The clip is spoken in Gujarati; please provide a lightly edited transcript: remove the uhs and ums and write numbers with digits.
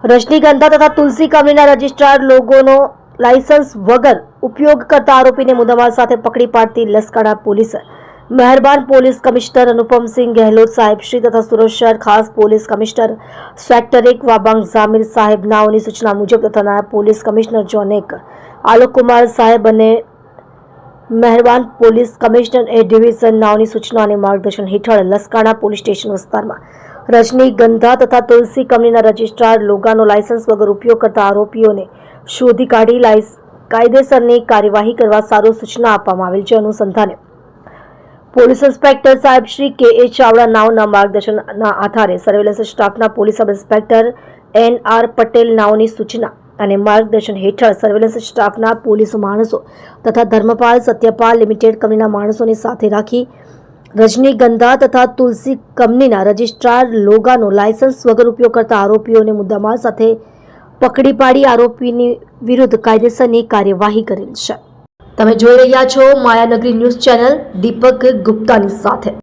રજનીગંધા તથા તુલસી કંપનીના રજિસ્ટ્રાર લોગોનો લાયસન્સ વગર ઉપયોગ કરતા આરોપીને મુદ્દામાલ સાથે પકડી પાડતી લસકાણા પોલીસ મહેરબાન પોલીસ કમિશનર અનુપમસિંહ ગહેલોત સાહેબશ્રી તથા સુરત શહેર ખાસ police commissioner sector 1 Wabang Jamir સાહેબ નાઓની સૂચના મુજબ તથા નાયબ પોલીસ કમિશનર ઝોન 1 આલોકકુમાર સાહેબ અને મહેરબાન પોલીસ કમિશનર એ ડિવિઝન નાઓની સૂચના અને માર્ગદર્શન હેઠળ લસકાણા પોલીસ સ્ટેશન વિસ્તારમાં રજનીગંધા તથા તુલસી કંપનીના રજિસ્ટ્રાર લોગાનો લાયસન્સ વગર ઉપયોગ કરતા આરોપીઓને શોધી કાઢી કાયદેસરની કાર્યવાહી કરવા સારું સૂચના આપવામાં આવેલ છે। અનુસંધાને પોલીસ ઇન્સ્પેક્ટર સાહેબ શ્રી કે.એ. ચાવડા નાઓના માર્ગદર્શનના આધારે સર્વેલન્સ સ્ટાફના પોલીસ સબ ઇન્સ્પેક્ટર એન.આર. પટેલ નાઓની સૂચના અને માર્ગદર્શન હેઠળ સર્વેલન્સ સ્ટાફના પોલીસ માણસો તથા ધર્મપાલ સત્યપાલ લિમિટેડ કંપનીના માણસોને સાથે રાખી રજનીગંધા તથા તુલસી કંપનીના રજિસ્ટ્રાર લોગાનો લાયસન્સ વગર ઉપયોગ કરતા આરોપીઓને મુદ્દામાલ સાથે પકડી પાડી આરોપીની વિરુદ્ધ કાયદેસરની કાર્યવાહી કરેલ છે। તમે જોઈ રહ્યા છો માયાનગરી ન્યૂઝ ચેનલ દીપક ગુપ્તાની સાથે।